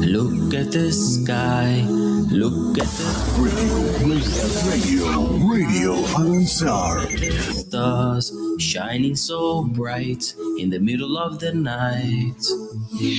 Look at the sky. Look at the Radio Al-Ansar. stars shining so bright in the middle of the night.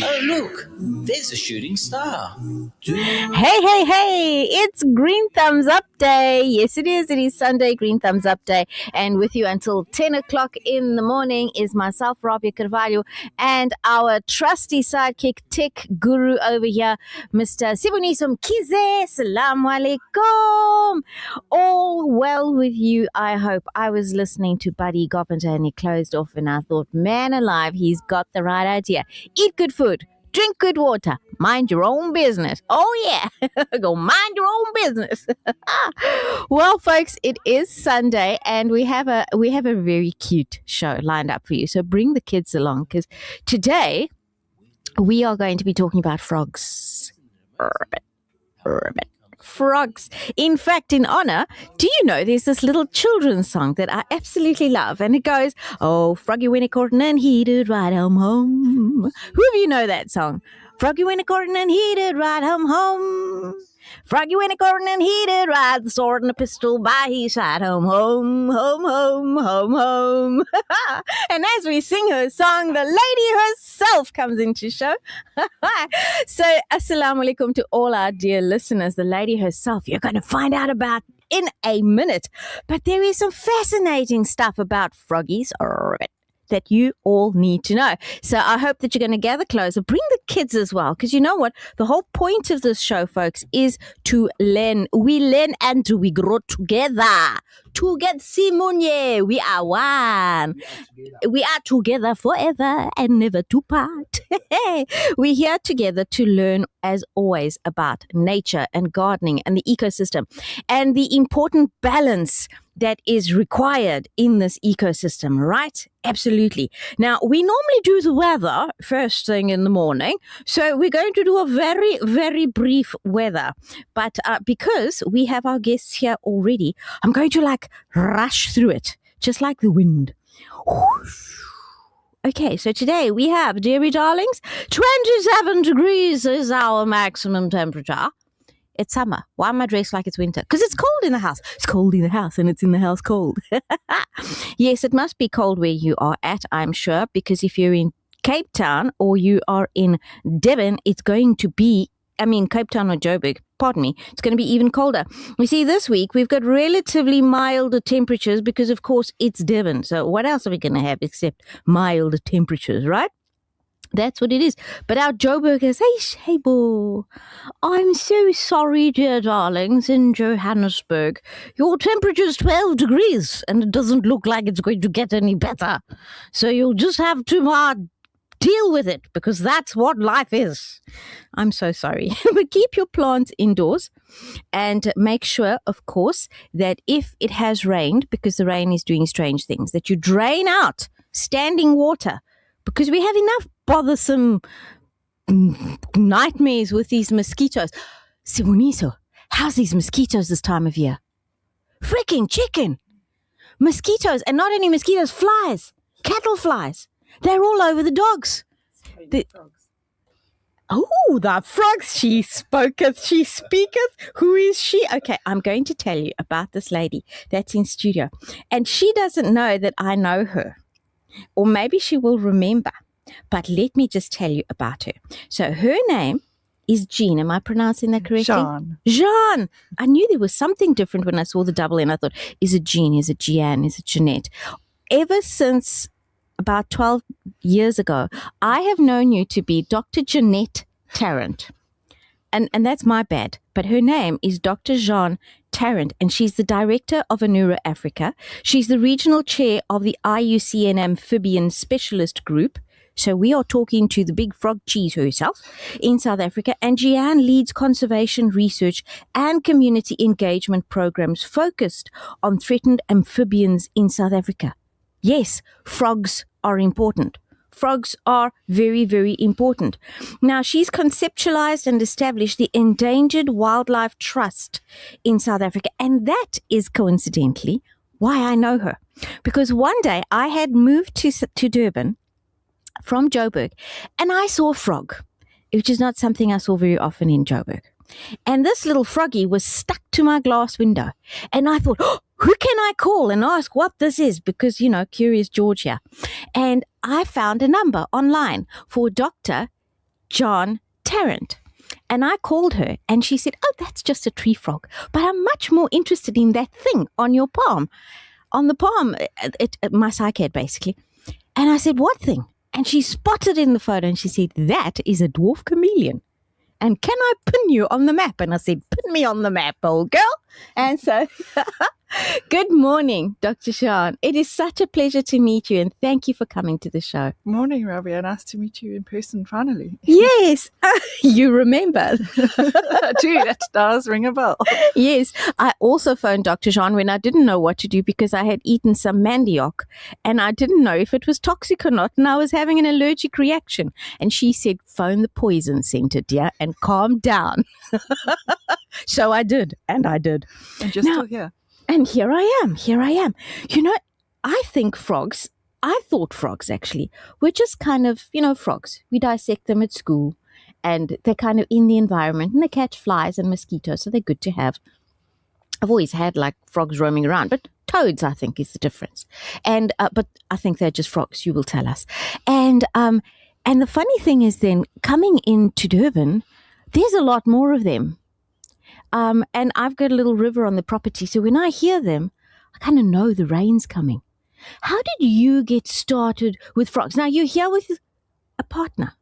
Oh, look, there's a shooting star. Hey, it's Green Thumbs Up Day. Yes, it is. It is Sunday, Green Thumbs Up Day. And with you until 10 o'clock in the morning is myself, Rabia Carvalho, and our trusty sidekick, tech guru over here, Mr. Siboniso Mkhize. Assalamu alaikum. All well with you, I hope. I was listening to Buddy Carpenter and he closed off and I thought, man alive, he's got the right idea. Eat good food. Drink good water. Mind your own business. Oh, yeah. Go mind your own business. Well, folks, it is Sunday and we have a very cute show lined up for you. So bring the kids along because today we are going to be talking about frogs. Frogs. In fact, in honor, do you know there's this little children's song that I absolutely love and it goes, oh, froggy went a courting and he did ride home. Who of you know that song? Froggy went a courting and he did ride home. Froggy went a courting and he did ride the sword and the pistol by his side home. And as we sing her song, the lady herself comes into show. So, assalamu alaikum to all our dear listeners. The lady herself, you're going to find out about in a minute. But there is some fascinating stuff about froggies that you all need to know. So I hope that you're going to gather closer. Bring the kids as well, because you know what? The whole point of this show, folks, is to learn. We learn and we grow together. Together, Simonye, we are one. We are together forever and never to part. We're here together to learn, as always, about nature and gardening and the ecosystem and the important balance that is required in this ecosystem, right? Absolutely. Now, we normally do the weather first thing in the morning, so we're going to do a very, very brief weather. But because we have our guests here already, I'm going to rush through it, just like the wind. Okay, so today we have, dearie darlings, 27 degrees is our maximum temperature. It's summer. Why am I dressed like it's winter? Because it's cold in the house. It's cold in the house and it's in the house cold. Yes, it must be cold where you are at, I'm sure, because if you're in Cape Town or you are in Devon, it's going to be, Cape Town or Joburg, pardon me, it's going to be even colder. You see, this week we've got relatively milder temperatures because, of course, it's Devon. So what else are we going to have except milder temperatures, right? That's what it is. But our Joburg is, hey, boo, I'm so sorry, dear darlings, in Johannesburg. Your temperature's 12 degrees and it doesn't look like it's going to get any better. So you'll just have to deal with it because that's what life is. I'm so sorry. But keep your plants indoors and make sure, of course, that if it has rained, because the rain is doing strange things, that you drain out standing water because we have enough bothersome nightmares with these mosquitoes. Siboniso, how's these mosquitoes this time of year? Freaking chicken. Mosquitoes, and not only mosquitoes, flies, cattle flies. They're all over the dogs. The frogs. She spoketh, she speaketh. Who is she? Okay, I'm going to tell you about this lady that's in studio. And she doesn't know that I know her. Or maybe she will remember. But let me just tell you about her. So her name is Jean. Am I pronouncing that correctly? Jean. I knew there was something different when I saw the double N. I thought, is it Jean? Is it Jeanne? Is it Jeanette? Ever since about 12 years ago, I have known you to be Dr. Jeanette Tarrant. And that's my bad. But her name is Dr. Jean Tarrant, and she's the director of Anura Africa. She's the regional chair of the IUCN Amphibian Specialist Group. So we are talking to the big frog cheese herself in South Africa. And Jeanne leads conservation research and community engagement programs focused on threatened amphibians in South Africa. Yes, frogs are important. Frogs are very, very important. Now, she's conceptualized and established the Endangered Wildlife Trust in South Africa. And that is coincidentally why I know her. Because one day I had moved to Durban from Joburg and I saw a frog. which is not something I saw very often in Joburg. And this little froggy was stuck to my glass window. And I thought, oh, who can I call and ask what this is? Because, curious George here. And I found a number online for Dr. John Tarrant. And I called her and she said, oh, that's just a tree frog. But I'm much more interested in that thing on your palm. On the palm, my psych head, basically. And I said, what thing? And she spotted in the photo and she said, that is a dwarf chameleon. And can I pin you on the map? And I said, pin me on the map, old girl. And so, good morning, Dr. Sean. It is such a pleasure to meet you, and thank you for coming to the show. Morning, Rabia. Nice to meet you in person, finally. Yes, you remember. I do. That does ring a bell. Yes, I also phoned Dr. Jean when I didn't know what to do because I had eaten some mandioc and I didn't know if it was toxic or not, and I was having an allergic reaction. And she said, phone the poison center, dear, and calm down. So I did, and I did. And you're still here. And here I am. I thought frogs actually were just kind of, frogs. We dissect them at school and they're kind of in the environment and they catch flies and mosquitoes, so they're good to have. I've always had like frogs roaming around, but toads, I think, is the difference. And but I think they're just frogs, you will tell us. And the funny thing is then coming into Durban, there's a lot more of them. And I've got a little river on the property, so when I hear them, I kind of know the rain's coming. How did you get started with frogs? Now, you're here with a partner.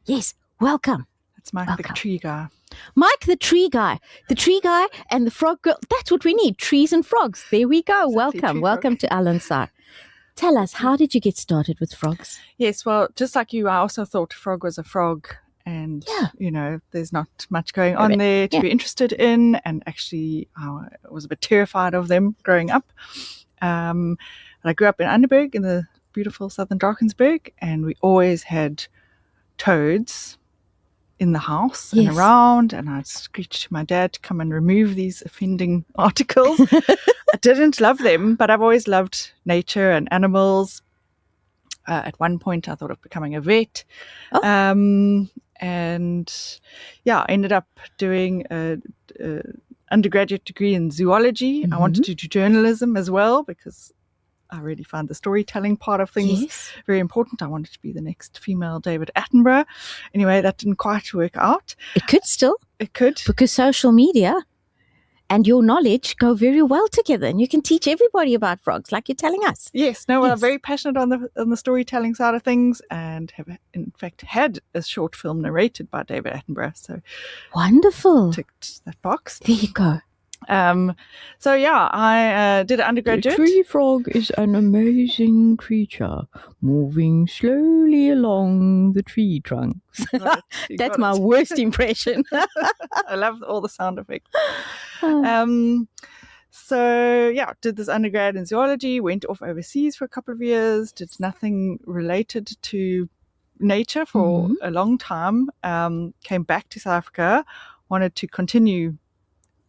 Yes, welcome. It's Mike the tree guy. Mike the tree guy. The tree guy and the frog girl. That's what we need, trees and frogs. There we go. Exactly, Welcome to Al-Ansar. Tell us, how did you get started with frogs? Yes, well, just like you, I also thought frog was a frog. And, there's not much going on there to be interested in. And actually, I was a bit terrified of them growing up. And I grew up in Underberg in the beautiful southern Drakensberg. And we always had toads in the house and around. And I'd screech to my dad to come and remove these offending articles. I didn't love them, but I've always loved nature and animals. At one point, I thought of becoming a vet. I ended up doing an undergraduate degree in zoology. I wanted to do journalism as well because I really found the storytelling part of things very important. I wanted to be the next female David Attenborough. Anyway, that didn't quite work out. It could still. It could. Because social media and your knowledge go very well together, and you can teach everybody about frogs like you're telling us. Yes, I'm very passionate on the storytelling side of things, and have in fact had a short film narrated by David Attenborough. So wonderful. Ticked that box. There you go. I did an undergraduate. The tree frog is an amazing creature moving slowly along the tree trunks. That's my worst impression. I love all the sound effects. Did this undergrad in zoology, went off overseas for a couple of years, did nothing related to nature for a long time, came back to South Africa, wanted to continue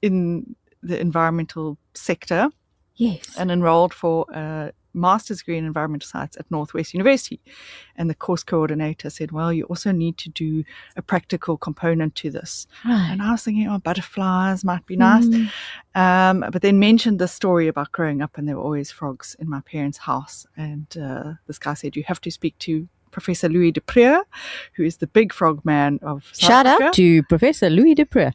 in the environmental sector. Yes. And enrolled for a master's degree in environmental science at Northwest University. And the course coordinator said, well, you also need to do a practical component to this. Right. And I was thinking, butterflies might be nice. But then mentioned the story about growing up and there were always frogs in my parents' house. And this guy said, you have to speak to Professor Louis du Preez, who is the big frog man of South Shout Africa. out to Professor Louis du Preez.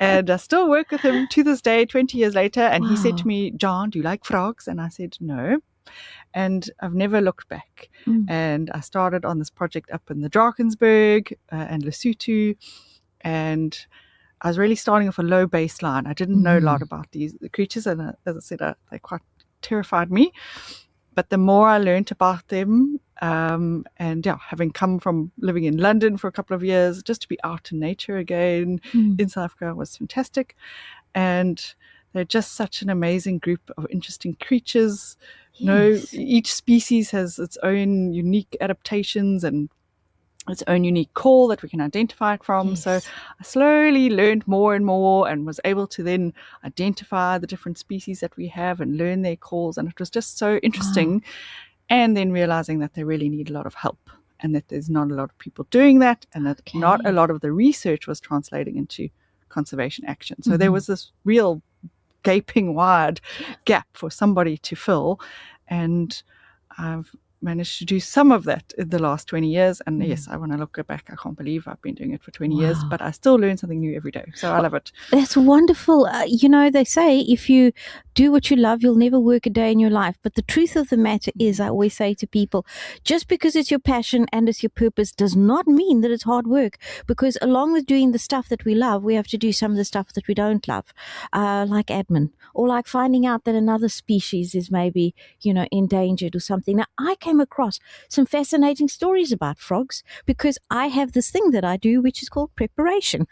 And I still work with him to this day, 20 years later. And he said to me, John, do you like frogs? And I said, no. And I've never looked back. And I started on this project up in the Drakensberg and Lesotho. And I was really starting off a low baseline. I didn't know a lot about the creatures. And as I said, they quite terrified me. But the more I learned about them, having come from living in London for a couple of years, just to be out in nature again in South Africa was fantastic. And they're just such an amazing group of interesting creatures. Yes. Each species has its own unique adaptations and its own unique call that we can identify it from. Yes. So I slowly learned more and more and was able to then identify the different species that we have and learn their calls. And it was just so interesting. And then realizing that they really need a lot of help. and that there's not a lot of people doing that, and that Okay. not a lot of the research was translating into conservation action. So there was this real gaping wide gap for somebody to fill, and I've managed to do some of that in the last 20 years. And yes, I want to look back. I can't believe I've been doing it for 20 years, but I still learn something new every day. So I love it. That's wonderful. They say if you do what you love, you'll never work a day in your life. But the truth of the matter is, I always say to people, just because it's your passion and it's your purpose does not mean that it's hard work. Because along with doing the stuff that we love, we have to do some of the stuff that we don't love, like admin, or like finding out that another species is maybe, endangered or something. Now, I came across some fascinating stories about frogs because I have this thing that I do, which is called preparation.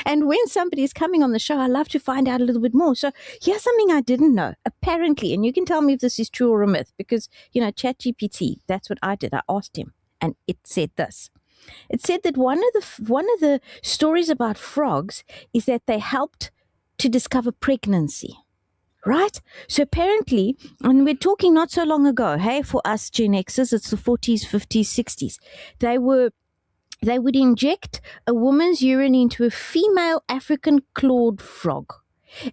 And when somebody is coming on the show, I love to find out a little bit more. So here's something I didn't know. Apparently, and you can tell me if this is true or a myth, because, ChatGPT, that's what I did. I asked him, and it said this. It said that one of the stories about frogs is that they helped to discover pregnancy. Right? So apparently, and we're talking not so long ago, hey, for us Gen Xers, it's the 40s, 50s, 60s. They would inject a woman's urine into a female African clawed frog.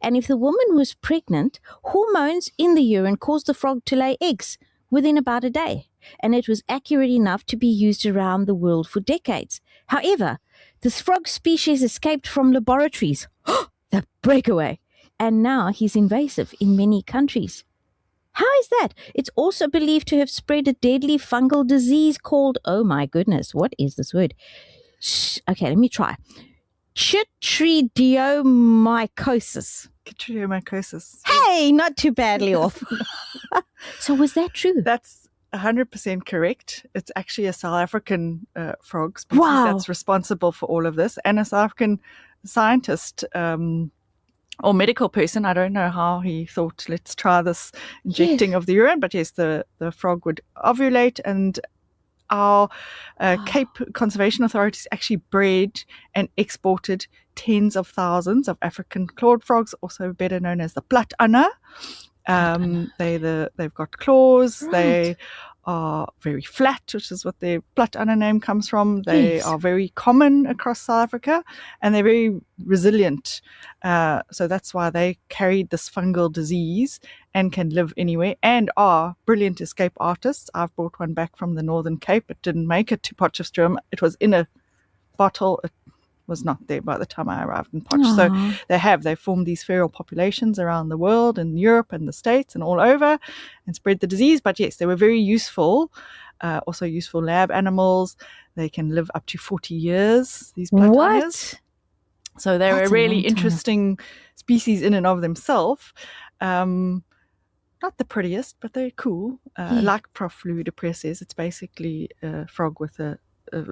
And if the woman was pregnant, hormones in the urine caused the frog to lay eggs within about a day. And it was accurate enough to be used around the world for decades. However, this frog species escaped from laboratories. The breakaway. And now he's invasive in many countries. How is that? It's also believed to have spread a deadly fungal disease called, oh my goodness, what is this word? Okay, let me try. Chytridiomycosis. Chytridiomycosis. Hey, not too badly off. So was that true? That's 100% correct. It's actually a South African frog species that's responsible for all of this, and a South African scientist or medical person. I don't know how he thought, let's try this injecting of the urine, but yes, the frog would ovulate, and our Cape Conservation Authorities actually bred and exported tens of thousands of African clawed frogs, also better known as the platana. They've got claws. Right. They are very flat, which is what their platana name comes from. They are very common across South Africa, and they're very resilient. So that's why they carried this fungal disease and can live anywhere, and are brilliant escape artists. I've brought one back from the Northern Cape. It didn't make it to Potchefstroom. It was in a bottle. It was not there by the time I arrived in Potch. So they formed these feral populations around the world, in Europe and the States and all over, and spread the disease. But yes, they were very useful, also useful lab animals. They can live up to 40 years, these platanas. What? So they're That's a a really long time. interesting species in and of themselves. Not the prettiest, but they're cool. Like Prof. Louis Dupré says, it's basically a frog with a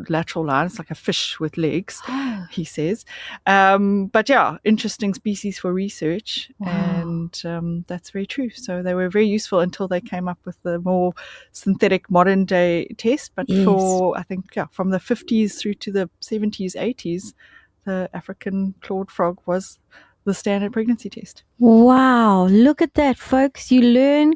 lateral line. It's like a fish with legs, he says. But yeah, interesting species for research. Wow. And that's very true. So they were very useful until they came up with the more synthetic modern day test. But for, I think, from the 50s through to the 70s, 80s, the African clawed frog was the standard pregnancy test. Wow, look at that, folks. You learn.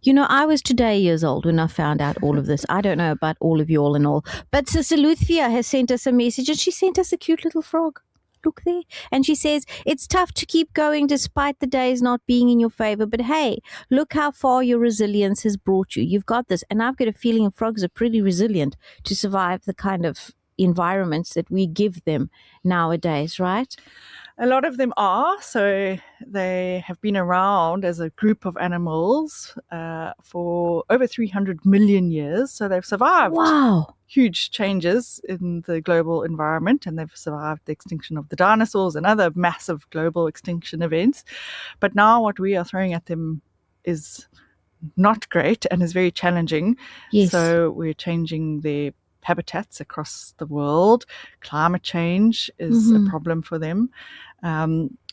I was today years old when I found out all of this. I don't know about all of you all and all. But Sister Luthia has sent us a message, and she sent us a cute little frog. Look there. And she says, it's tough to keep going despite the days not being in your favor. But hey, look how far your resilience has brought you. You've got this. And I've got a feeling frogs are pretty resilient to survive the kind of environments that we give them nowadays, right? A lot of them are. So they have been around as a group of animals for over 300 million years. So they've survived huge changes in the global environment, and they've survived the extinction of the dinosaurs and other massive global extinction events. But now what we are throwing at them is not great and is very challenging. Yes. So we're changing their habitats across the world. Climate change is a problem for them.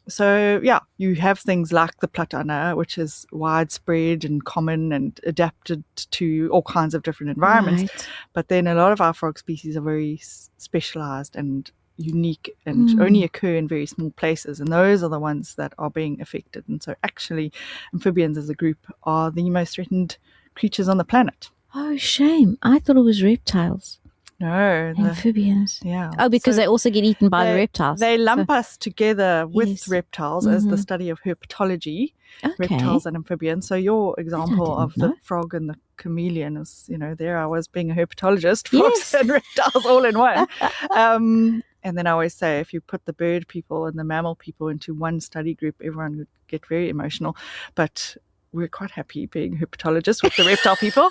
So you have things like the platana, which is widespread and common and adapted to all kinds of different environments. Right. But then a lot of our frog species are very specialized and unique and only occur in very small places, and those are the ones that are being affected. And so actually amphibians as a group are the most threatened creatures on the planet. Oh, shame. I thought it was reptiles, No, amphibians. yeah. Oh, because So they also get eaten by the reptiles. They lump us together with Yes. reptiles as the study of herpetology, Okay. reptiles and amphibians. So your example didn't of the know. frog and the chameleon is, there I was being a herpetologist, frogs Yes. and reptiles all in one. And then I always say, if you put the bird people and the mammal people into one study group, everyone would get very emotional. But we're quite happy being herpetologists with the reptile people.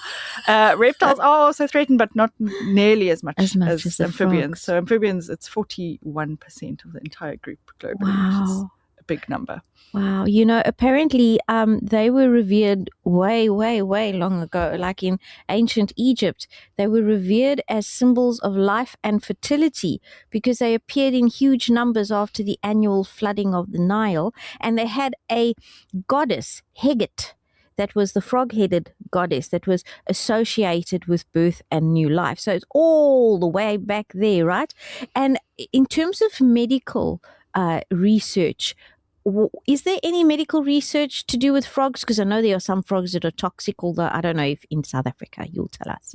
Reptiles are also threatened, but not nearly as much as the amphibians. frogs. So amphibians, it's 41% of the entire group globally, which is Wow. a big number. Wow. Apparently they were revered way, way, way long ago, like in ancient Egypt. They were revered as symbols of life and fertility because they appeared in huge numbers after the annual flooding of the Nile. And they had a goddess, Hegat, that was the frog-headed goddess that was associated with birth and new life. So it's all the way back there, right? And in terms of medical research, is there any medical research to do with frogs? Because I know there are some frogs that are toxic, although I don't know if in South Africa, you'll tell us.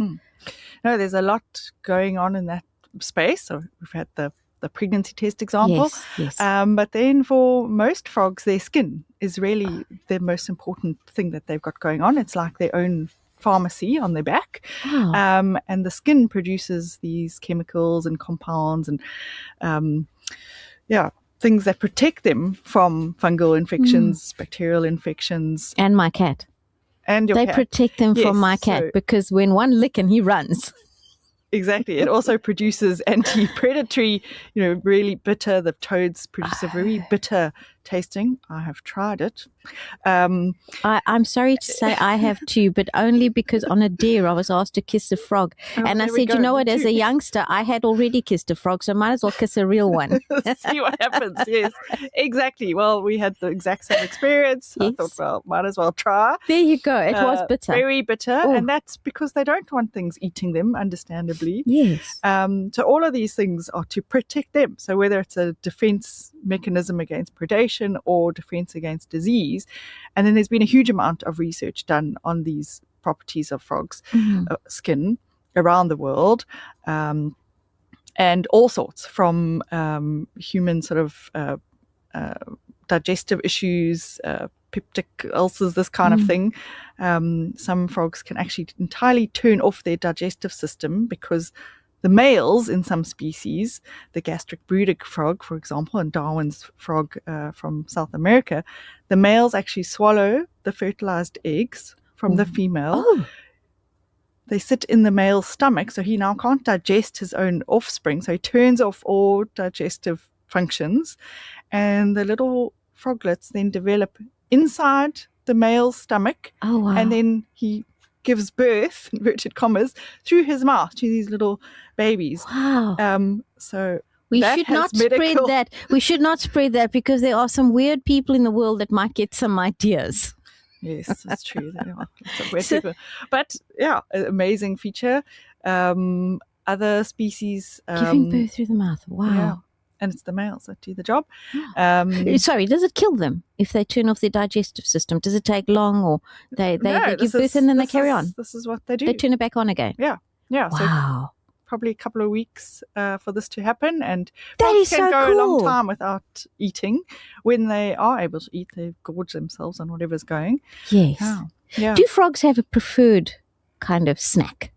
No, there's a lot going on in that space. So we've had the pregnancy test example. Yes. But then for most frogs, their skin is really the most important thing that they've got going on. It's like their own pharmacy on their back. Wow. And the skin produces these chemicals and compounds and things that protect them from fungal infections, bacterial infections. And my cat. And your They cat. protect them Yes, from my cat so- because when one lick and he runs. Exactly. It also produces anti-predatory, really bitter. The toads produce a very bitter tasting. I have tried it. I'm sorry to say I have too, but only because on a dare I was asked to kiss a frog. And I there we said, go, you know me what, as too. a youngster, I had already kissed a frog, so I might as well kiss a real one. See what happens. Yes, exactly. Well, we had the exact same experience. Yes. I thought, well, might as well try. There you go. It was bitter. Very bitter. Oh. And that's because they don't want things eating them, understandably. Yes. So all of these things are to protect them. So whether it's a defense mechanism against predation or defense against disease, and then there's been a huge amount of research done on these properties of frogs' skin around the world, and all sorts from human sort of digestive issues, peptic ulcers, this kind of thing. Some frogs can actually entirely turn off their digestive system because the males in some species, the gastric brooder frog, for example, and Darwin's frog from South America, the males actually swallow the fertilized eggs from the female. Oh. They sit in the male's stomach, so he now can't digest his own offspring, so he turns off all digestive functions, and the little froglets then develop inside the male's stomach, Oh, wow. and then he gives birth, inverted commas, through his mouth to these little babies. Wow. So We that should has not spread medical- that. We should not spread that because there are some weird people in the world that might get some ideas. Yes, that's true. There are lots of weird So- people. But yeah, an amazing feature. Other species. Giving birth through the mouth. Wow. Yeah, and it's the males that do the job. Sorry, does it kill them if they turn off their digestive system? Does it take long, or they No, give birth and then they this carry is- on? This is what they do. They turn it back on again. Yeah. So Wow. probably a couple of weeks for this to happen, and That frogs is can so go a long cool. time without eating. When they are able to eat, they gorge themselves on whatever's going. Yes. Yeah. Do frogs have a preferred kind of snack?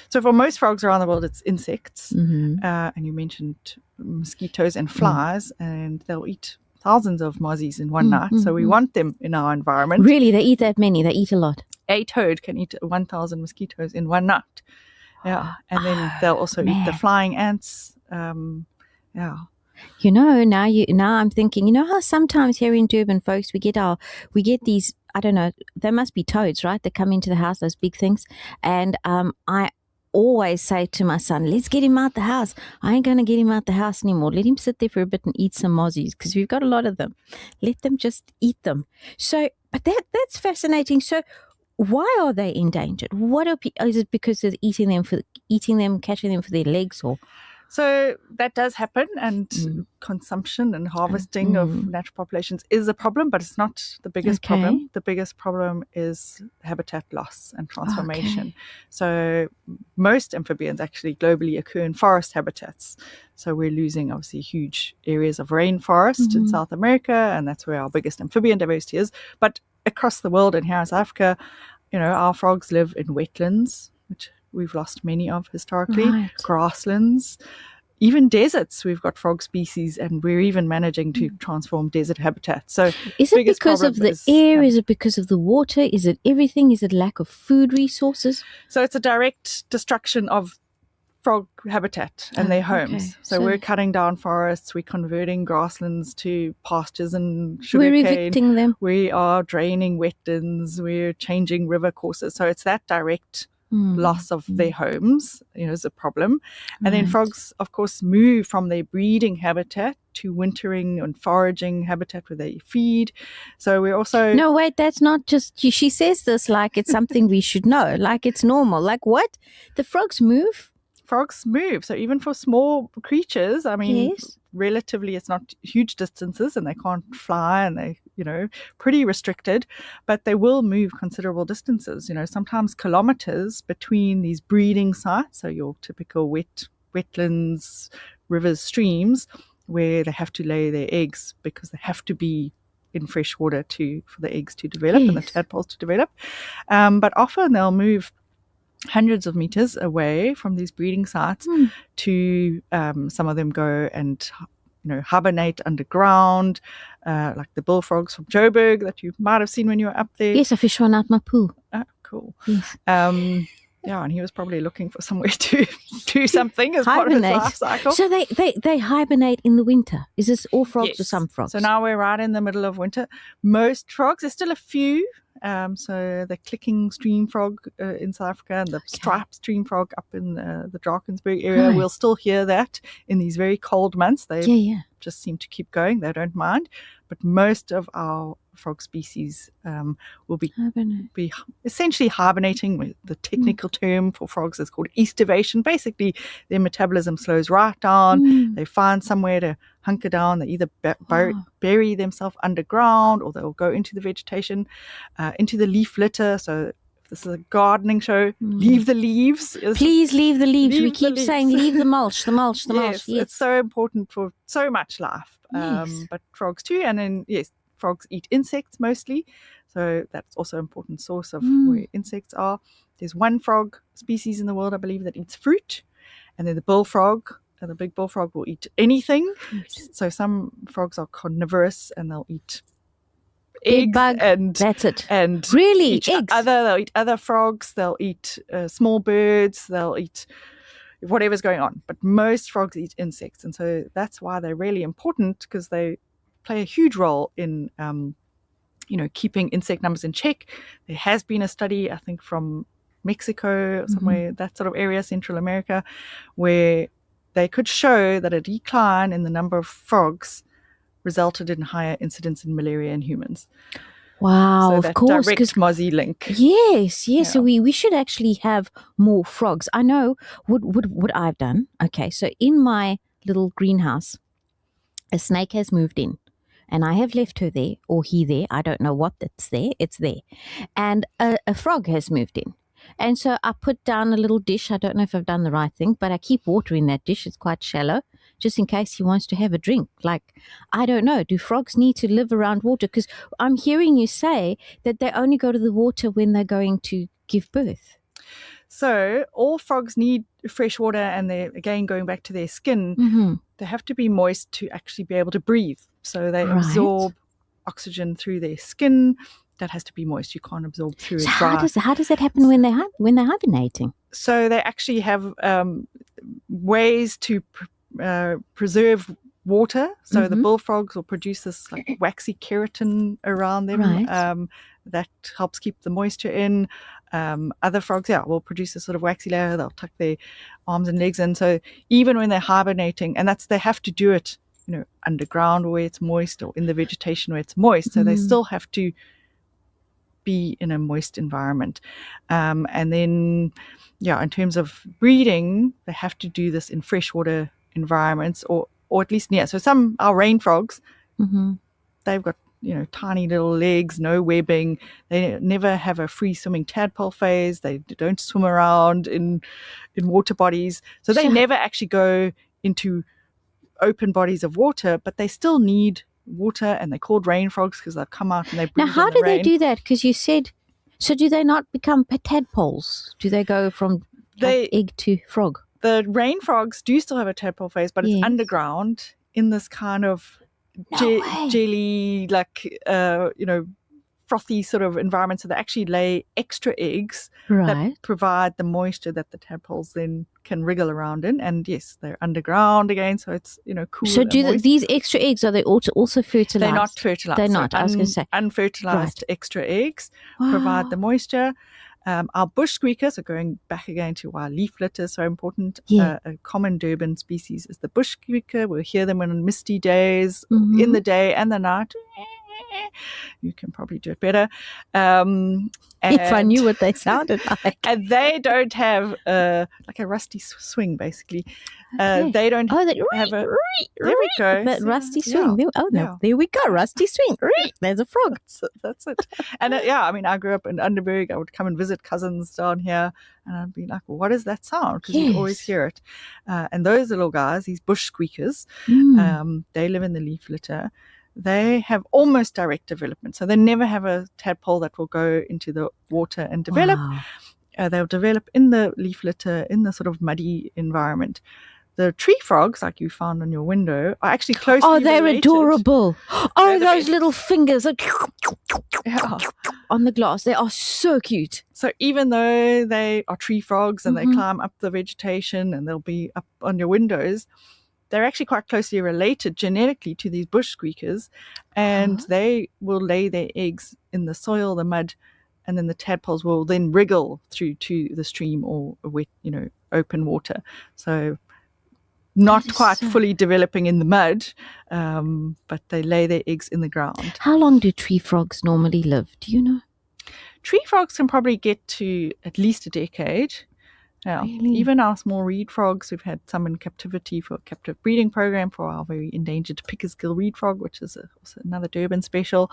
So for most frogs around the world, it's insects, Mm-hmm. and you mentioned mosquitoes and flies, and they'll eat thousands of mozzies in one night. So we want them in our environment. Really, they eat that many. They eat a lot. A toad can eat 1,000 mosquitoes in one night. Yeah, and then they'll also eat the man. flying ants. Yeah. Now I'm thinking, how sometimes here in Durban, folks, we get these, I don't know, they must be toads, right? They come into the house, those big things. And I always say to my son, let's get him out the house. I ain't going to get him out the house anymore. Let him sit there for a bit and eat some mozzies because we've got a lot of them. Let them just eat them. So, but that's fascinating. So why are they endangered? Is it because of eating them, catching them for their legs, or? So that does happen, and consumption and harvesting of natural populations is a problem, but it's not the biggest problem. The biggest problem is habitat loss and transformation. So most amphibians actually globally occur in forest habitats. So we're losing obviously huge areas of rainforest in South America, and that's where our biggest amphibian diversity is. But across the world and here in South Africa, our frogs live in wetlands, which we've lost many of historically, grasslands, even deserts. We've got frog species, and we're even managing to transform desert habitats. So is it because of the air? Is it because of the water? Is it everything? Is it lack of food resources? So it's a direct destruction of frog habitat and their homes. So we're cutting down forests, we're converting grasslands to pastures and sugarcane. We're evicting them. We are draining wetlands, we're changing river courses. So it's that direct loss of their homes, is a problem. And then frogs, of course, move from their breeding habitat to wintering and foraging habitat where they feed. So we're also... No, wait, that's not just... She says this like it's something we should know, like it's normal. Like what? The frogs move? Frogs move. So even for small creatures, I mean, relatively it's not huge distances and they can't fly and they, pretty restricted, but they will move considerable distances, sometimes kilometers between these breeding sites. So your typical wetlands, rivers, streams, where they have to lay their eggs because they have to be in fresh water for the eggs to develop and the tadpoles to develop. But often they'll move hundreds of meters away from these breeding sites to some of them go and hibernate underground, like the bullfrogs from Joburg that you might have seen when you were up there. Yes, I fished one out my pool. Oh, cool. Yes. And he was probably looking for somewhere to do something as part of his life cycle. So they hibernate in the winter. Is this all frogs or some frogs? So now we're right in the middle of winter. Most frogs, there's still a few. So the clicking stream frog in South Africa and the striped stream frog up in the Drakensberg area, we'll still hear that in these very cold months. They just seem to keep going. They don't mind. But most of our frog species will be essentially hibernating. The technical term for frogs is called estivation. Basically, their metabolism slows right down. They find somewhere to hunker down. They either bury themselves underground or they'll go into the vegetation, into the leaf litter. So if this is a gardening show, leave the leaves. Please leave the leaves. We keep saying leave the mulch, the mulch, the mulch. Yes, it's so important for so much life. But frogs too. And then, frogs eat insects mostly. So that's also an important source of where insects are. There's one frog species in the world, I believe, that eats fruit. And then the bullfrog, the big bullfrog, will eat anything. So some frogs are carnivorous and they'll eat eggs and that's it. And really eggs. They'll eat other frogs. They'll eat small birds. They'll eat whatever's going on. But most frogs eat insects, and so that's why they're really important, because they play a huge role in keeping insect numbers in check. There has been a study, I think, from Mexico, somewhere that sort of area, Central America, where they could show that a decline in the number of frogs resulted in higher incidence in malaria in humans. Wow, so of that course. Direct Mozzie link. Yes. So we should actually have more frogs. I know what I've done. Okay, so in my little greenhouse, a snake has moved in. And I have left her there, or he there. I don't know what that's there. It's there. And a frog has moved in. And so I put down a little dish. I don't know if I've done the right thing, but I keep water in that dish. It's quite shallow, just in case he wants to have a drink. Like, I don't know. Do frogs need to live around water? Because I'm hearing you say that they only go to the water when they're going to give birth. So all frogs need fresh water, and they're, again, going back to their skin, they have to be moist to actually be able to breathe. So they absorb oxygen through their skin. That has to be moist. You can't absorb through it dry. How does that happen when they're hibernating? So they actually have ways to preserve water. So the bullfrogs will produce this like waxy keratin around them that helps keep the moisture in. Other frogs, will produce a sort of waxy layer. They'll tuck their arms and legs in. So even when they're hibernating, and they have to do it, underground where it's moist, or in the vegetation where it's moist. So they still have to be in a moist environment. And then, in terms of breeding, they have to do this in freshwater environments, or at least near. So some our rain frogs, Mm-hmm. they've got tiny little legs, no webbing. They never have a free swimming tadpole phase. They don't swim around in water bodies, so they Sure. never actually go into open bodies of water, but they still need water, and they're called rain frogs because they've come out and they breathe Now, how in the do they rain. do that? Because you said, so do they not become tadpoles? Do they go from They- egg to frog? The rain frogs do still have a tadpole phase, but Yes. it's underground in this kind of No way. jelly, frothy sort of environment. So they actually lay extra eggs Right. that provide the moisture that the tadpoles then can wriggle around in. And yes, they're underground again, so it's cool. So and do moist. these extra eggs, are they also fertilized? They're not fertilized. They're So not, I was gonna say. unfertilized extra eggs provide the moisture. Our bush squeaker, so going back again to why leaf litter is so important, Yeah. a common Durban species is the bush squeaker. We'll hear them on misty days, Mhm. in the day and the night. You can probably do it better. If I knew what they sounded like. And they don't have like a rusty swing, basically. Okay. They don't Oh, that have a... There we go. That See, rusty yeah. swing. Yeah. There we go. Rusty swing. There's a frog. That's it. And I grew up in Underberg. I would come and visit cousins down here, and I'd be like, well, what is that sound? Because you'd always Yes. hear it. And those little guys, these bush squeakers, Mm. they live in the leaf litter. They have almost direct development. So they never have a tadpole that will go into the water and develop. Wow. They'll develop in the leaf litter, in the sort of muddy environment. The tree frogs, like you found on your window, are actually closely Oh, they're related. adorable. Oh, They're the those best. little fingers Yeah. on the glass. They are so cute. So even though they are tree frogs and Mhm. they climb up the vegetation and they'll be up on your windows, they're actually quite closely related genetically to these bush squeakers, and they will lay their eggs in the soil, the mud, and then the tadpoles will then wriggle through to the stream or wet, open water. So not That is quite so- fully developing in the mud, but they lay their eggs in the ground. How long do tree frogs normally live? Do you know? Tree frogs can probably get to at least a decade. Yeah, Really? even our small reed frogs, we've had some in captivity for a captive breeding program for our very endangered Pickersgill reed frog, which is also another Durban special.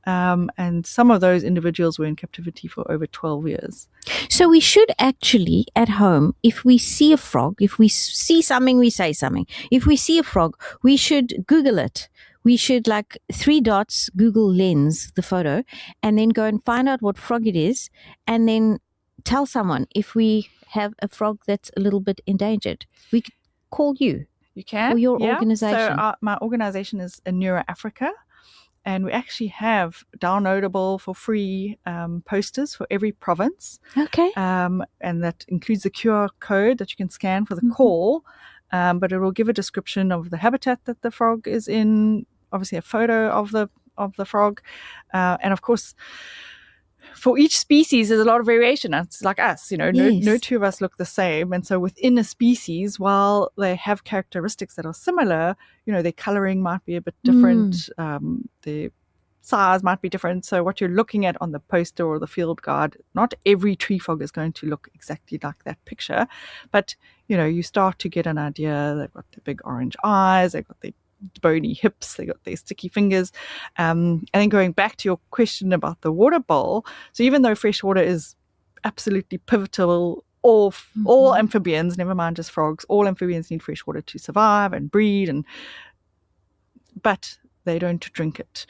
And some of those individuals were in captivity for over 12 years. So we should actually, at home, if we see a frog, if we see something, we say something. If we see a frog, we should Google it. We should 3 dots, Google Lens, the photo, and then go and find out what frog it is, and then tell someone if we have a frog that's a little bit endangered. We could call you. You can. Or your yeah. organisation. So my organisation is Anura Africa, and we actually have downloadable for free posters for every province. Okay. And that includes the QR code that you can scan for the Mhm. call, but it will give a description of the habitat that the frog is in, obviously a photo of the frog, and of course, for each species, there's a lot of variation. It's like us, no Yes. two of us look the same. And so within a species, while they have characteristics that are similar, their coloring might be a bit different. Their size might be different. So what you're looking at on the poster or the field guide, not every tree frog is going to look exactly like that picture. But, you start to get an idea. They've got the big orange eyes. They've got the bony hips, they got their sticky fingers. And then going back to your question about the water bowl, so even though freshwater is absolutely pivotal, all amphibians, never mind just frogs, all amphibians need freshwater to survive and breed, but they don't drink it.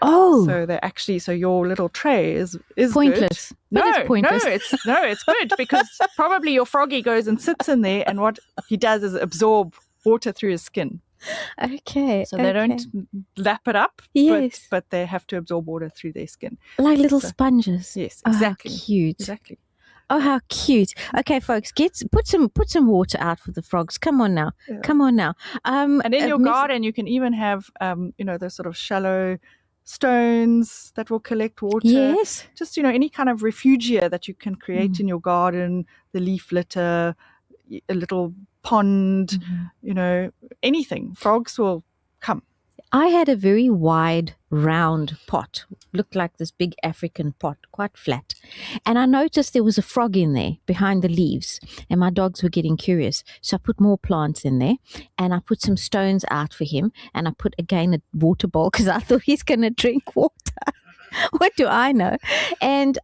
Oh, So they actually, your little tray is pointless. Good. But No, it's pointless. it's good because probably your froggy goes and sits in there, and what he does is absorb water through his skin. Okay. So they don't lap it up, Yes. but they have to absorb water through their skin. Like little So- sponges. Yes, Oh, how exactly. cute. Exactly. Oh, how cute. Okay, folks, put some water out for the frogs. Come on now. Yeah. Come on now. And in your Miss- garden, you can even have, those sort of shallow stones that will collect water. Yes. Just, any kind of refugia that you can create in your garden, the leaf litter, a little pond, Mm-hmm. anything. Frogs will come. I had a very wide, round pot, looked like this big African pot, quite flat. And I noticed there was a frog in there behind the leaves, and my dogs were getting curious. So I put more plants in there, and I put some stones out for him, and I put again a water bowl because I thought he's going to drink water. What do I know? And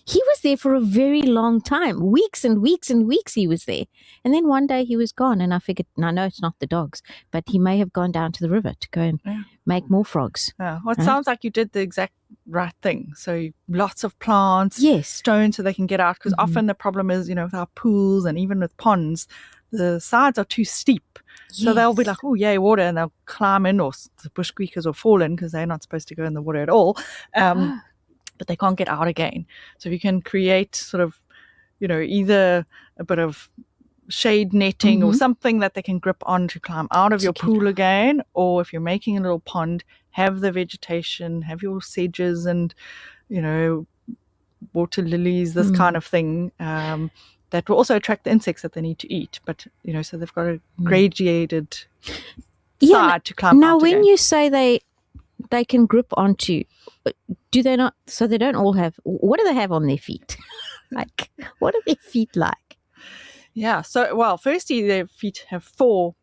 he was there for a very long time, weeks and weeks and weeks he was there. And then one day he was gone, and I figured, I know it's not the dogs, but he may have gone down to the river to go and make more frogs. Yeah. Well, it sounds like you did the exact right thing. So lots of plants, Yes. stones so they can get out. Because often the problem is, with our pools and even with ponds, the sides are too steep. So they'll be Yes. like, oh, yay, water, and they'll climb in, or the bush squeakers will fall in because they're not supposed to go in the water at all. But they can't get out again. So if you can create sort of, either a bit of shade netting or something that they can grip on to climb out of your pool again, or if you're making a little pond, have the vegetation, have your sedges and, water lilies, this kind of thing. That will also attract the insects that they need to eat. But, so they've got a gradiated side to climb Now, out when again. you say they can grip onto, do they not? So they don't all have. What do they have on their feet? Like, what are their feet like? Yeah. So, well, firstly, their feet have 4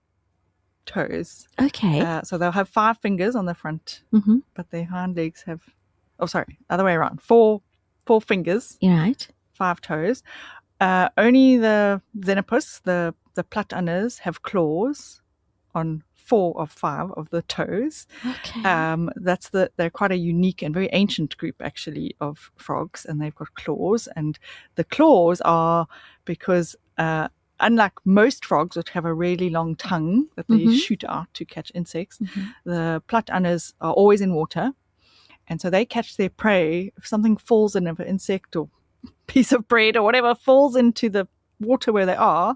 toes. Okay. So they'll have 5 fingers on the front, Mm-hmm. but their hind legs have, other way around. 4 fingers, You're right. 5 toes. Only the Xenopus, the Platanus, have claws on 4 of 5 of the toes. Okay. They're quite a unique and very ancient group actually of frogs, and they've got claws. And the claws are because unlike most frogs, which have a really long tongue that they shoot out to catch insects, the Platanus are always in water, and so they catch their prey. If something falls in, if an insect or piece of bread or whatever falls into the water where they are,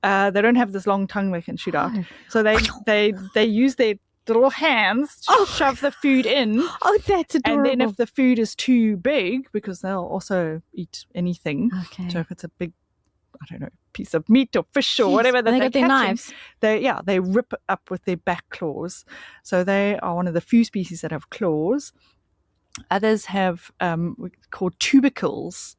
they don't have this long tongue they can shoot out. So they use their little hands to shove the food in. Oh, that's adorable. And then if the food is too big, because they'll also eat anything. Okay. So if it's a big, I don't know, piece of meat or fish or whatever that they they're got their catching, knives. they rip it up with their back claws. So they are one of the few species that have claws. Others have called tubercles,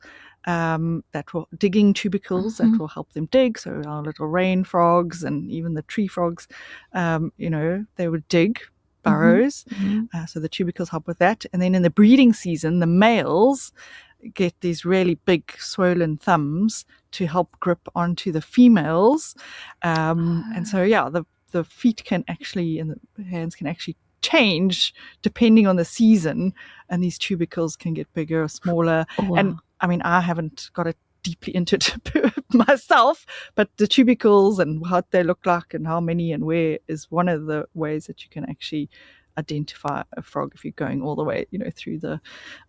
digging tubercles that will help them dig. So our little rain frogs and even the tree frogs, they would dig burrows. So the tubercles help with that. And then in the breeding season, the males get these really big swollen thumbs to help grip onto the females. And so, the feet can actually, and the hands can actually change depending on the season, and these tubercles can get bigger or smaller. Oh, wow. And I mean, I haven't got it deeply into it myself, but the tubercles and what they look like and how many and where is one of the ways that you can actually identify a frog if you're going all the way, through the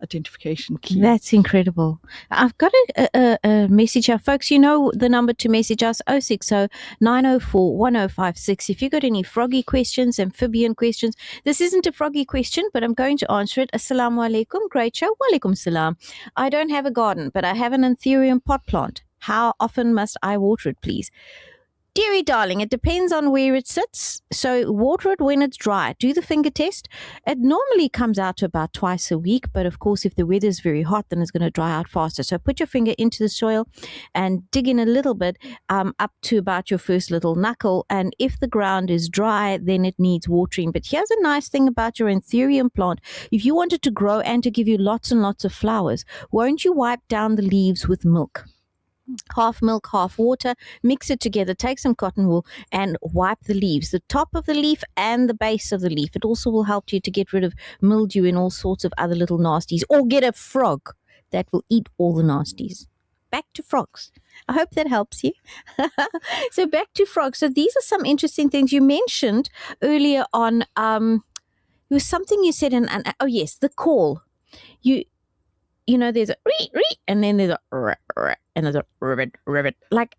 identification key. That's incredible. I've got a message here. Folks, you know the number to message us, 060 904 1056. If you've got any froggy questions, amphibian questions, this isn't a froggy question, but I'm going to answer it. Assalamu alaikum. Great show. Walaikum salam. I don't have a garden, but I have an anthurium pot plant. How often must I water it, please? Dearie darling, it depends on where it sits. So water it when it's dry. Do the finger test. It normally comes out to about twice a week, but of course, if the weather is very hot, then it's going to dry out faster. So put your finger into the soil and dig in a little bit up to about your first little knuckle. And if the ground is dry, then it needs watering. But here's a nice thing about your anthurium plant. If you want it to grow and to give you lots and lots of flowers, won't you wipe down the leaves with milk? Half milk, half water, mix it together, take some cotton wool and wipe the leaves, the top of the leaf and the base of the leaf. It also will help you to get rid of mildew and all sorts of other little nasties, or get a frog that will eat all the nasties. Back to frogs. I hope that helps you. So back to frogs. So these are some interesting things you mentioned earlier on. There was something you said, and oh yes, the call. You know, there's a ree, and then there's a and there's a ribbit. Like,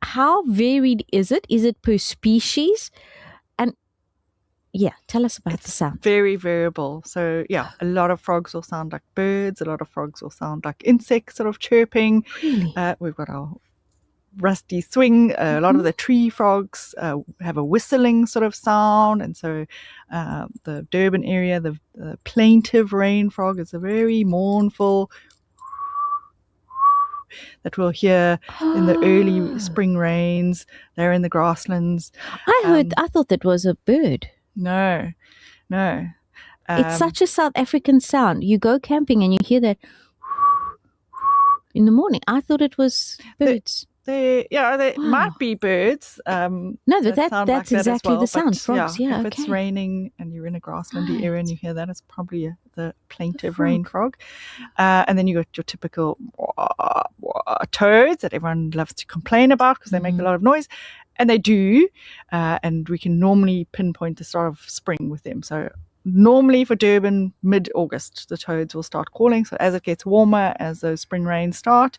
how varied is it? Is it per species? And tell us about the sound. Very variable. So a lot of frogs will sound like birds. A lot of frogs will sound like insects sort of chirping. Really? We've got our rusty swing. A lot of the tree frogs have a whistling sort of sound, and so the Durban area, the plaintive rain frog is a very mournful that we'll hear in the early spring rains. They're in the grasslands. I thought that was a bird. No. It's such a South African sound. You go camping and you hear that in the morning. I thought it was birds. They might be birds. No, but that's exactly the sound. Frogs, if it's raining and you're in a grasslandy area and you hear that, it's probably the plaintive rain frog. And then you got your typical toads that everyone loves to complain about because they make a lot of noise. And they do. And we can normally pinpoint the start of spring with them. So normally for Durban, mid-August, the toads will start calling. So as it gets warmer, as those spring rains start.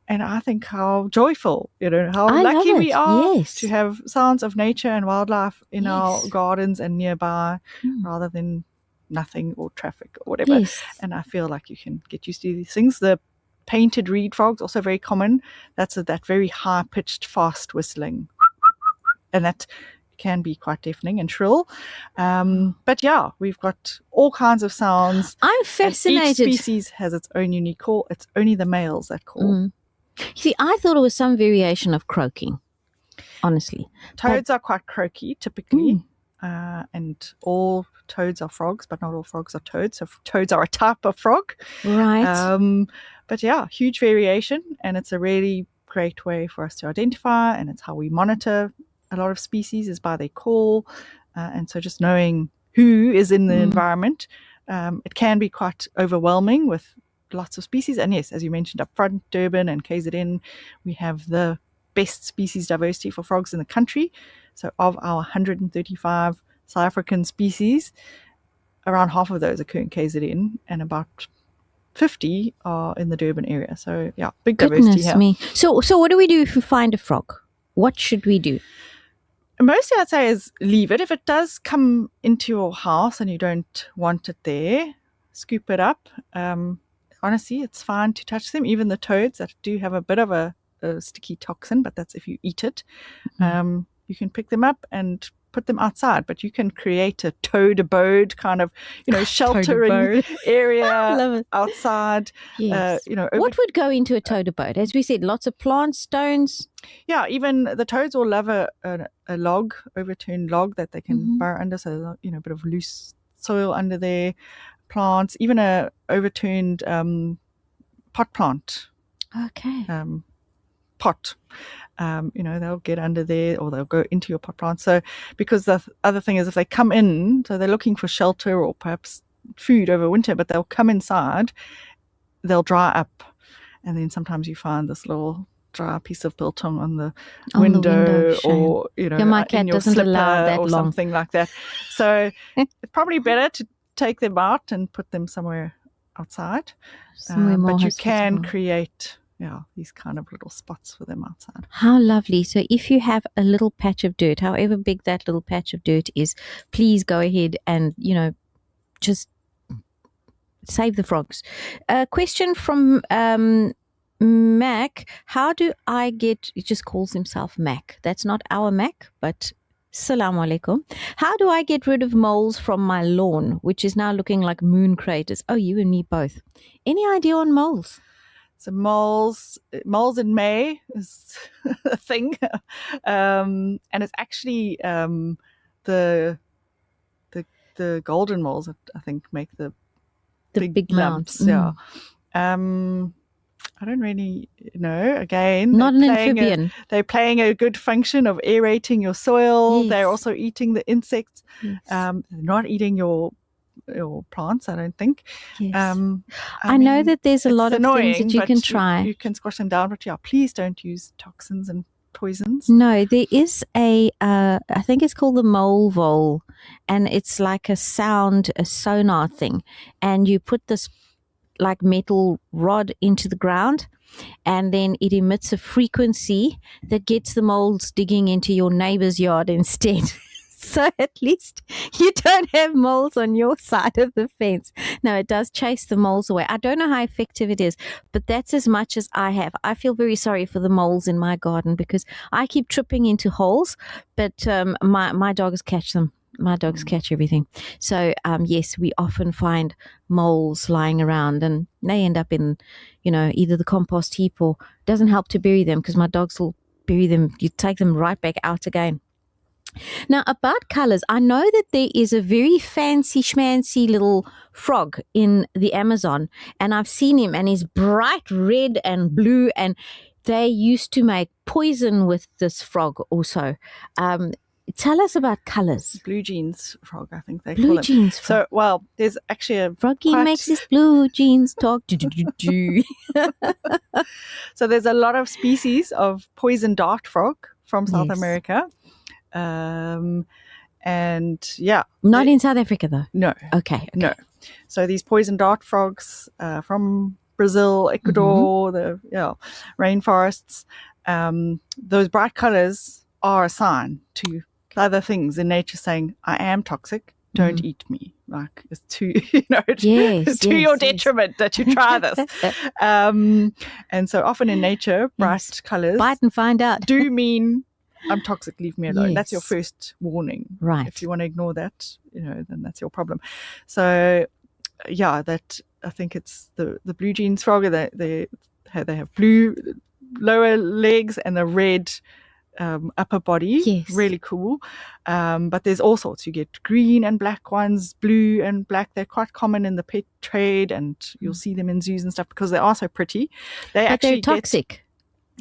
And I think how joyful, how lucky we are to have sounds of nature and wildlife in our gardens and nearby rather than nothing or traffic or whatever. Yes. And I feel like you can get used to these things. The painted reed frogs, also very common. That's that very high-pitched, fast whistling. And that can be quite deafening and shrill. But yeah, we've got all kinds of sounds. I'm fascinated. Each species has its own unique call. It's only the males that call. See, I thought it was some variation of croaking, honestly. Toads are quite croaky, typically. And all toads are frogs, but not all frogs are toads. So toads are a type of frog. Right. But yeah, huge variation. And it's a really great way for us to identify. And it's how we monitor a lot of species is by their call. And so just knowing who is in the environment, it can be quite overwhelming with lots of species. And yes, as you mentioned up front, Durban and KZN, we have the best species diversity for frogs in the country. So of our 135 South African species, around half of those occur in KZN and about 50 are in the Durban area. So yeah, big diversity here. Me. So what do we do if we find a frog? What should we do? Mostly I'd say is leave it. If it does come into your house and you don't want it there, scoop it up. Honestly, it's fine to touch them. Even the toads that do have a bit of a sticky toxin, but that's if you eat it. You can pick them up and put them outside, but you can create a toad abode kind of, sheltering area outside. Yes. What would go into a toad abode? As we said, lots of plants, stones. Yeah, even the toads will love a log, overturned log that they can burrow under. So, a bit of loose soil under there. Plants, even a overturned pot plant. Okay. Pot. They'll get under there or they'll go into your pot plant. So, because the other thing is if they come in, so they're looking for shelter or perhaps food over winter, but they'll come inside, they'll dry up. And then sometimes you find this little dry piece of biltong on the window or, my cat in your doesn't slipper allow that or long. something like that. So, it's probably better to take them out and put them somewhere outside. But you can create these kind of little spots for them outside. How lovely. So if you have a little patch of dirt, however big that little patch of dirt is, please go ahead and, just save the frogs. A question from Mac. How do I get, he just calls himself Mac. That's not our Mac, but Assalamu alaikum. How do I get rid of moles from my lawn, which is now looking like moon craters? Oh, you and me both. Any idea on moles? So moles in May is a thing, and it's actually the golden moles that I think make the big lumps. Yeah. I don't really know. Again, not an amphibian. They're playing a good function of aerating your soil. Yes. They're also eating the insects. Yes. They're not eating your plants, I don't think. Yes. I know that there's a lot of things that you can try. You can squash them down, but please don't use toxins and poisons. No, there is I think it's called the mole vole, and it's like a sonar thing, and you put this like metal rod into the ground, and then it emits a frequency that gets the moles digging into your neighbor's yard instead. So at least you don't have moles on your side of the fence. No, it does chase the moles away. I don't know how effective it is, but that's as much as I have. I feel very sorry for the moles in my garden because I keep tripping into holes, but my dogs catch them. My dogs catch everything. So, yes, we often find moles lying around and they end up in, either the compost heap, or it doesn't help to bury them because my dogs will bury them. You take them right back out again. Now, about colors, I know that there is a very fancy schmancy little frog in the Amazon, and I've seen him, and he's bright red and blue, and they used to make poison with this frog also. Tell us about colors. Blue jeans frog, I think they Blue call it. jeans frog. So, well, there's actually a Froggy makes his blue jeans talk. So there's a lot of species of poison dart frog from South Yes. America. And yeah. Not in South Africa, though. No. Okay. No. So these poison dart frogs from Brazil, Ecuador, the rainforests, those bright colors are a sign to other things in nature saying, I am toxic, don't eat me. Like, it's to, it's to your detriment that you try this. And so often in nature, bright colors Bite and find out. do mean I'm toxic, leave me alone. That's your Yes. first warning. Right. If you want to ignore that, then that's your problem. So, yeah, that I think it's the blue jeans frog. They have blue lower legs and a red upper body. Yes. Really cool. But there's all sorts. You get green and black ones, blue and black. They're quite common in the pet trade, and you'll see them in zoos and stuff because they are so pretty. But they're toxic.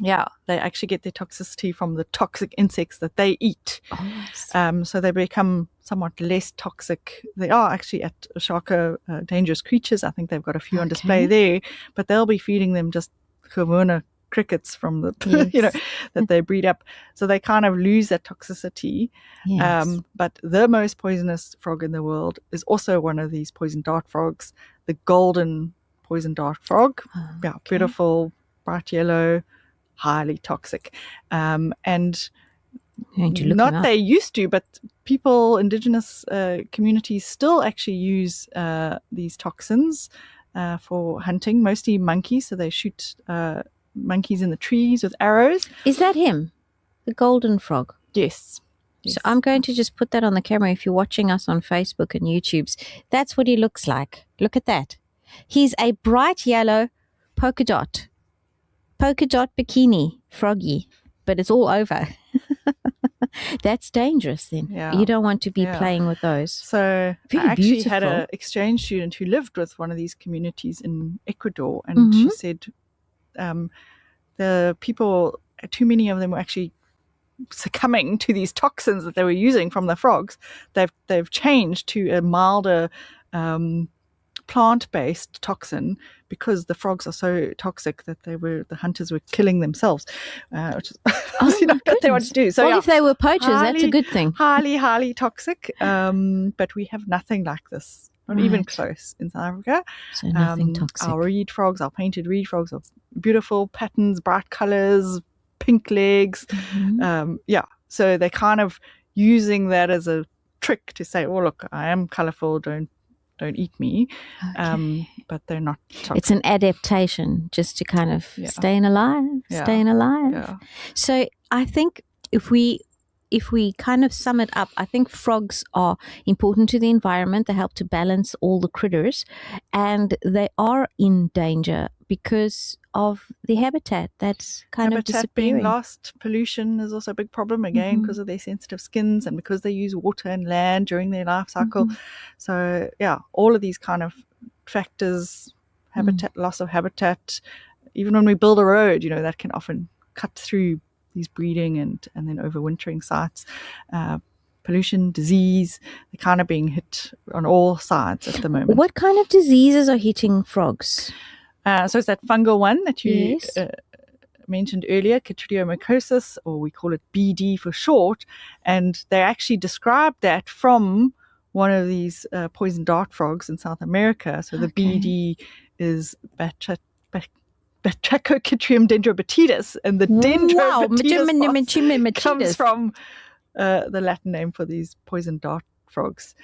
They actually get their toxicity from the toxic insects that they eat. Oh, So they become somewhat less toxic. They are actually at Shaka Dangerous Creatures. I think they've got a few on display there, but they'll be feeding them just Gewone crickets from the, Yes. that they breed up. So they kind of lose that toxicity. yes. But the most poisonous frog in the world is also one of these poison dart frogs, the golden poison dart frog. Yeah, Okay. beautiful, bright yellow, highly toxic. And Going to look not them up. they used to, but people, indigenous communities still actually use these toxins for hunting, mostly monkeys. So they shoot monkeys in the trees with arrows. Is that him? The golden frog? Yes. So I'm going to just put that on the camera if you're watching us on Facebook and YouTube's. That's what he looks like. Look at that. He's a bright yellow polka dot bikini froggy, but it's all over. That's dangerous then. Yeah. You don't want to be Yeah. playing with those. So Very I actually had beautiful. an exchange student who lived with one of these communities in Ecuador, and she said the people, too many of them were actually succumbing to these toxins that they were using from the frogs. They've changed to a milder plant-based toxin because the frogs are so toxic that the hunters were killing themselves, which is obviously not what they want to do. So well, yeah, if they were poachers, that's a highly- good thing. highly toxic. But we have nothing like this, not even Right. close in South Africa. So nothing toxic. Our reed frogs, our painted reed frogs, are beautiful patterns, bright colors, pink legs. Mhm. So they're kind of using that as a trick to say, "Oh, look, I am colorful. Don't eat me." Okay. But they're not toxic. It's an adaptation just to kind of Yeah. staying alive. Yeah. So I think if we kind of sum it up, I think frogs are important to the environment. They help to balance all the critters, and they are in danger because of the habitat that's kind of Habitat being disappearing. lost, pollution is also a big problem again Mhm. because of their sensitive skins and because they use water and land during their life cycle. Mm-hmm. So all of these kind of factors, habitat, loss of habitat, even when we build a road, that can often cut through these breeding and then overwintering sites. Pollution, disease, they're kind of being hit on all sides at the moment. What kind of diseases are hitting frogs? So it's that fungal one that you Yes. mentioned earlier, Chytridiomycosis, or we call it BD for short. And they actually described that from one of these poison dart frogs in South America. So the Okay. BD is Batrachochytrium dendrobatidis, and the dendrobatidis comes from the Latin name for these poison dart frogs.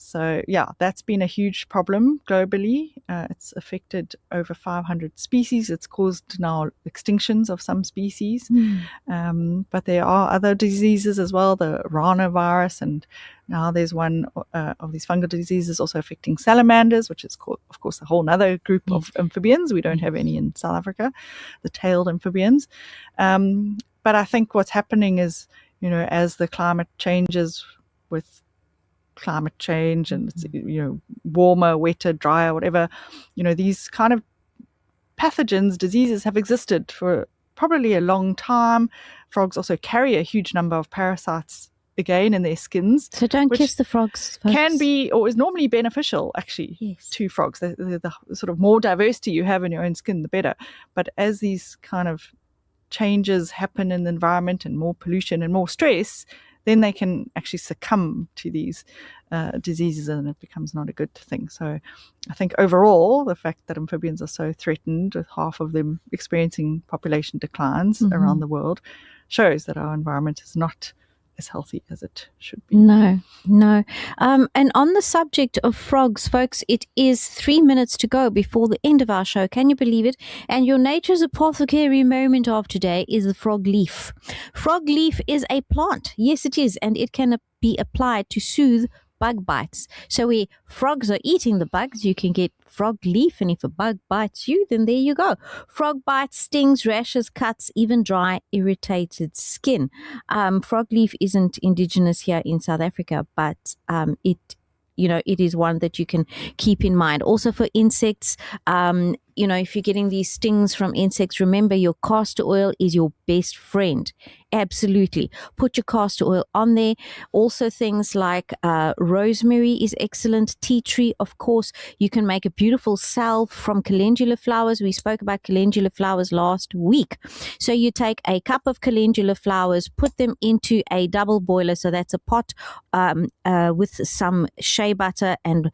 So yeah, that's been a huge problem globally. It's affected over 500 species. It's caused now extinctions of some species. But there are other diseases as well, the Rana virus, and now there's one of these fungal diseases also affecting salamanders, which is called, of course, a whole other group of amphibians. We don't have any in South Africa, the tailed amphibians. But I think what's happening is, as the climate changes with climate change and it's, warmer, wetter, drier, whatever, these kind of pathogens, diseases have existed for probably a long time. Frogs also carry a huge number of parasites again in their skins. So don't kiss the frogs, folks. Can be, or is normally beneficial actually to frogs. The sort of more diversity you have in your own skin, the better. But as these kind of changes happen in the environment and more pollution and more stress, then they can actually succumb to these diseases, and it becomes not a good thing. So I think overall, the fact that amphibians are so threatened, with half of them experiencing population declines around the world, shows that our environment is not as healthy as it should be. No. And on the subject of frogs, folks, it is 3 minutes to go before the end of our show. Can you believe it? And your Nature's Apothecary moment of today is the frog leaf. Frog leaf is a plant. Yes, it is. And it can be applied to soothe bug bites. So where frogs are eating the bugs, you can get frog leaf, and if a bug bites you, then there you go. Frog bites, stings, rashes, cuts, even dry, irritated skin. Frog leaf isn't indigenous here in South Africa, but it is one that you can keep in mind. Also for insects, if you're getting these stings from insects, remember your castor oil is your best friend. Absolutely. Put your castor oil on there. Also things like rosemary is excellent. Tea tree, of course. You can make a beautiful salve from calendula flowers. We spoke about calendula flowers last week. So you take a cup of calendula flowers, put them into a double boiler. So that's a pot with some shea butter and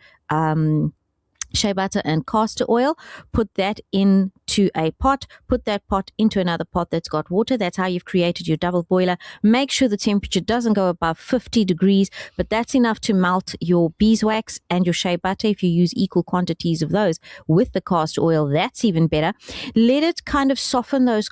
castor oil. Put that into a pot. Put that pot into another pot that's got water. That's how you've created your double boiler. Make sure the temperature doesn't go above 50 degrees, but that's enough to melt your beeswax and your shea butter. If you use equal quantities of those with the castor oil, that's even better. Let it kind of soften those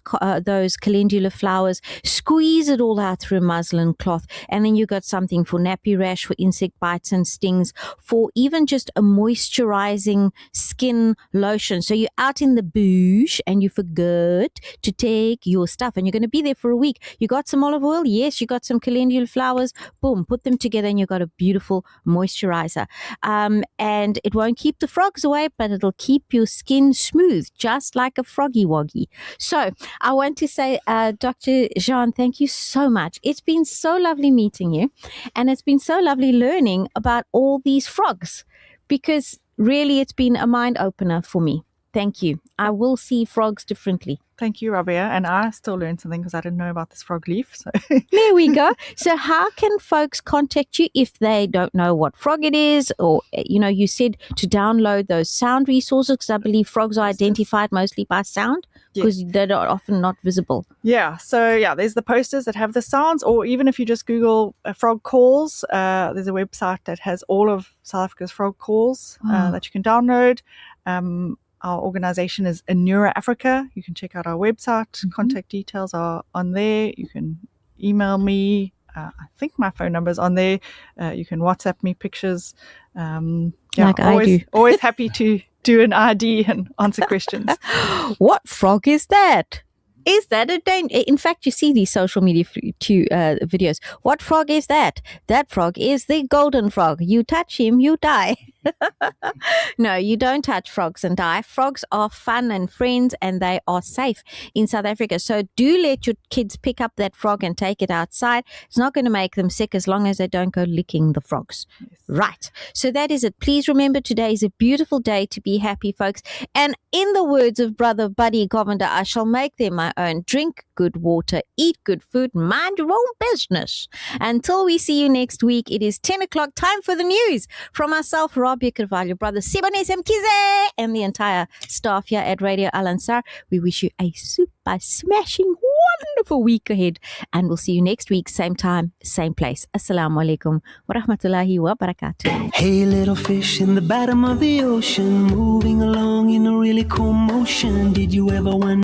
calendula flowers. Squeeze it all out through a muslin cloth, and then you got something for nappy rash, for insect bites and stings, for even just a moisturizing skin lotion. So you're out in the bush and you forgot to take your stuff, and you're going to be there for a week. You got some olive oil? Yes. You got some calendula flowers? Boom, put them together and you've got a beautiful moisturizer. And it won't keep the frogs away, but it'll keep your skin smooth, just like a froggy woggy. So I want to say, Dr. Jean, thank you so much. It's been so lovely meeting you, and it's been so lovely learning about all these frogs, because really, it's been a mind opener for me. Thank you. I will see frogs differently. Thank you, Rabia. And I still learned something because I didn't know about this frog leaf. So there we go. So how can folks contact you if they don't know what frog it is? Or, you said to download those sound resources, because I believe frogs are identified mostly by sound, because they're often not visible. Yeah. So, there's the posters that have the sounds, or even if you just Google frog calls, there's a website that has all of South Africa's frog calls that you can download. Our organization is Anura Africa. You can check out our website. Contact details are on there. You can email me. I think my phone number is on there. You can WhatsApp me pictures. Like I do. Always happy to do an ID and answer questions. What frog is that? Is that a danger? In fact, you see these social media videos. What frog is that? That frog is the golden frog. You touch him, you die. No, you don't touch frogs and die. Frogs are fun and friends, and they are safe in South Africa. So do let your kids pick up that frog and take it outside. It's not going to make them sick as long as they don't go licking the frogs. Yes. Right. So that is it. Please remember, today is a beautiful day to be happy, folks. And in the words of Brother Buddy Govender, I shall make them my own. Drink good water, eat good food, mind your own business. Until we see you next week, it is 10 o'clock, time for the news. From myself, Rabia Carvalho, Brother Sibonise Mkize, and the entire staff here at Radio Al Ansar, we wish you a super smashing wonderful week ahead. And we'll see you next week, same time, same place. Assalamu alaikum wa rahmatullahi wa barakatuh. Hey, little fish in the bottom of the ocean, moving along in a really cool motion. Did you ever wonder?